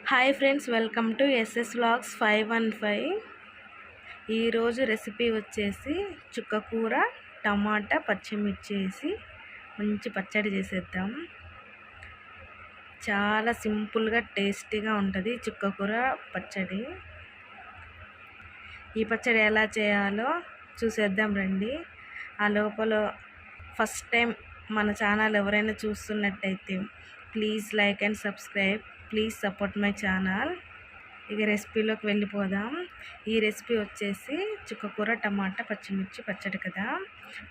Hi friends, welcome to SS vlogs 515. ఈరోజు recipe వచ్చేసి చుక్కకూర టమాటా పచ్చిమిర్చి వేసి మంచి పచ్చడి చేసేద్దాం. చాలా సింపుల్గా టేస్టీగా ఉంటుంది చుక్కకూర పచ్చడి. ఈ పచ్చడి ఎలా చేయాలో చూసేద్దాం రండి. ఆ లోపల ఫస్ట్ టైం మన ఛానల్ ఎవరైనా చూస్తున్నట్టయితే please like and subscribe. Please support my channel. ఇక రెసిపీలోకి వెళ్ళిపోదాం. ఈ రెసిపీ వచ్చేసి చుక్కకూర టమాటా పచ్చిమిర్చి పచ్చడి కదా.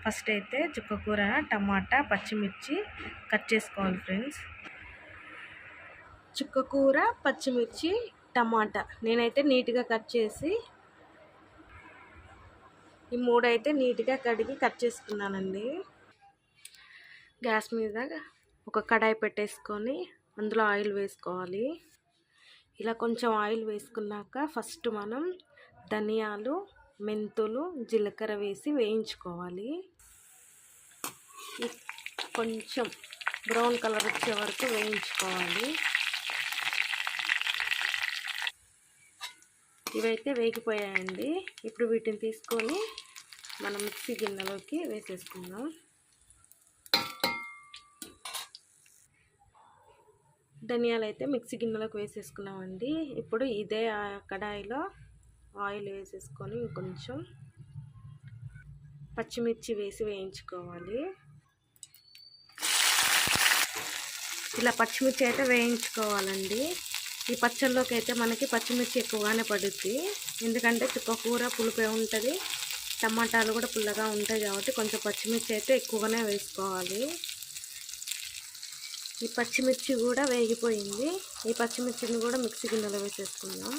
ఫస్ట్ అయితే చుక్కకూర టమాటా పచ్చిమిర్చి కట్ చేసుకోవాలి ఫ్రెండ్స్. చుక్కకూర పచ్చిమిర్చి టమాటా నేనైతే నీట్గా కట్ చేసి ఈ మూడైతే నీట్గా కడిగి కట్ చేసుకున్నానండి. గ్యాస్ మీద ఒక కడాయి పెట్టేసుకొని అందులో ఆయిల్ వేసుకోవాలి. ఇలా కొంచెం ఆయిల్ వేసుకున్నాక ఫస్ట్ మనం ధనియాలు, మెంతులు, జీలకర్ర వేసి వేయించుకోవాలి. కొంచెం బ్రౌన్ కలర్ వచ్చే వరకు వేయించుకోవాలి. ఇవైతే వేగిపోయాయండి. ఇప్పుడు వీటిని తీసుకొని మనం మిక్సీ గిన్నెలోకి వేసేసుకుందాం. ధనియాలు అయితే మిక్సీ గిన్నెలోకి వేసేసుకున్నామండి. ఇప్పుడు ఇదే కడాయిలో ఆయిల్ వేసేసుకొని కొంచెం పచ్చిమిర్చి వేసి వేయించుకోవాలి. ఇలా పచ్చిమిర్చి అయితే వేయించుకోవాలండి. ఈ పచ్చళ్ళలోకి అయితే మనకి పచ్చిమిర్చి ఎక్కువగానే పడుద్ది, ఎందుకంటే చుక్కకూర పులుపే ఉంటుంది, టమాటాలు కూడా పుల్లగా ఉంటాయి కాబట్టి కొంచెం పచ్చిమిర్చి అయితే ఎక్కువగానే వేసుకోవాలి. ఈ పచ్చిమిర్చి కూడా వేగిపోయింది. ఈ పచ్చిమిర్చిని కూడా మిక్సీ గిన్నెలో వేసేసుకుందాం.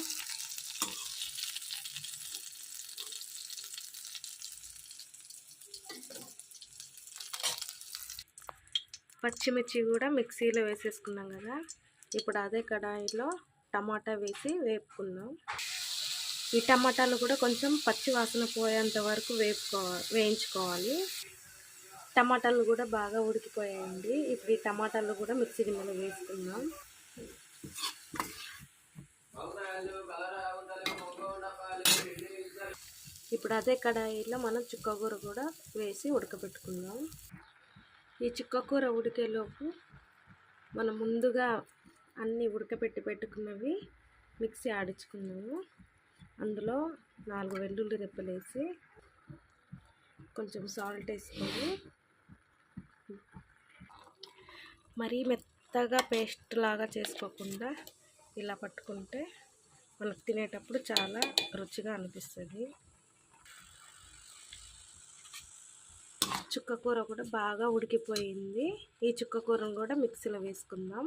పచ్చిమిర్చి కూడా మిక్సీలో వేసేసుకున్నాం కదా. ఇప్పుడు అదే కడాయిలో టమాటా వేసి వేపుకుందాం. ఈ టమాటాలు కూడా కొంచెం పచ్చి వాసన పోయేంత వరకు వేయించుకోవాలి. టమాటాలు కూడా బాగా ఉడికిపోయాయండి. ఇప్పుడు ఈ టమాటాలు కూడా మిక్సీ గిన్నెలో వేసుకుందాం. ఇప్పుడు అదే కడాయిలో మనం చుక్కకూర కూడా వేసి ఉడకబెట్టుకుందాం. ఈ చుక్కకూర ఉడికేలోపు మనం ముందుగా అన్నీ ఉడకబెట్టి పెట్టుకున్నవి మిక్సీ ఆడించుకున్నాము. అందులో 4 వెల్లుల్లి రెప్పలు వేసి కొంచెం సాల్ట్ వేసుకొని మరీ మెత్తగా పేస్ట్ లాగా చేసుకోకుండా ఇలా పట్టుకుంటే మనకు తినేటప్పుడు చాలా రుచిగా అనిపిస్తుంది. చుక్కకూర కూడా బాగా ఉడికిపోయింది. ఈ చుక్కకూరను కూడా మిక్సీలో వేసుకుందాం.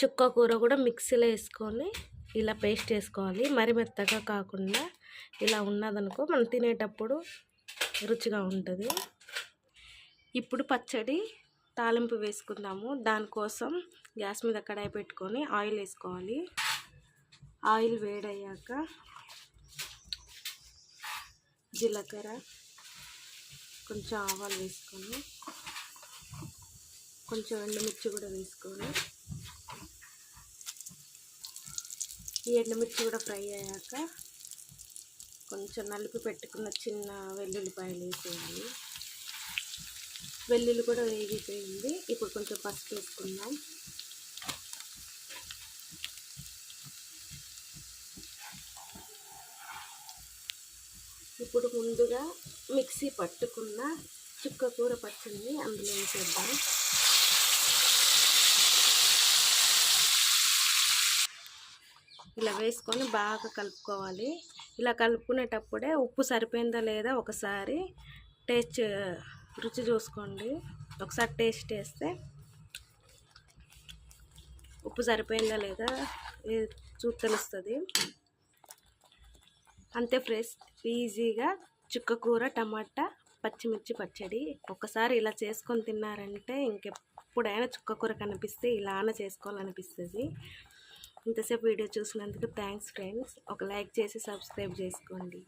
చుక్కకూర కూడా మిక్సీలో వేసుకొని ఇలా పేస్ట్ వేసుకోవాలి. మరి మెత్తగా కాకుండా ఇలా ఉన్నదనుకో మనం తినేటప్పుడు రుచిగా ఉంటుంది. ఇప్పుడు పచ్చడి తాలింపు వేసుకుందాము. దానికోసం గ్యాస్ మీద కడాయి పెట్టుకొని ఆయిల్ వేసుకోవాలి. ఆయిల్ వేడయ్యాక జీలకర్ర, కొంచెం ఆవాలు వేసుకొని కొంచెం ఎండుమిర్చి కూడా వేసుకొని ఈ ఎండుమిర్చి కూడా ఫ్రై అయ్యాక కొంచెం నలిపి పెట్టుకున్న చిన్న వెల్లుల్లిపాయలు వేసేయాలి. వెల్లుల్లి కూడా వేగిపోయింది. ఇప్పుడు కొంచెం పసుపు వేసుకుందాం. ఇప్పుడు ముందుగా మిక్సీ పట్టుకున్న చుక్కకూర పచ్చడిని అందులో వేసేద్దాం. ఇలా వేసుకొని బాగా కలుపుకోవాలి. ఇలా కలుపుకునేటప్పుడే ఉప్పు సరిపోయిందా లేదా ఒకసారి రుచి చూసుకోండి. ఒకసారి టేస్ట్ వేస్తే ఉప్పు సరిపోయిందా లేదా తెలుస్తుంది. అంతే ఫ్రెష్ ఈజీగా చుక్కకూర టమాటా పచ్చిమిర్చి పచ్చడి. ఒకసారి ఇలా చేసుకొని తిన్నారంటే ఇంకెప్పుడైనా చుక్కకూర కనిపిస్తే ఇలానే చేసుకోవాలనిపిస్తుంది. ఇంతసేపు వీడియో చూసినందుకు థ్యాంక్స్ ఫ్రెండ్స్. ఒక లైక్ చేసి సబ్స్క్రైబ్ చేసుకోండి.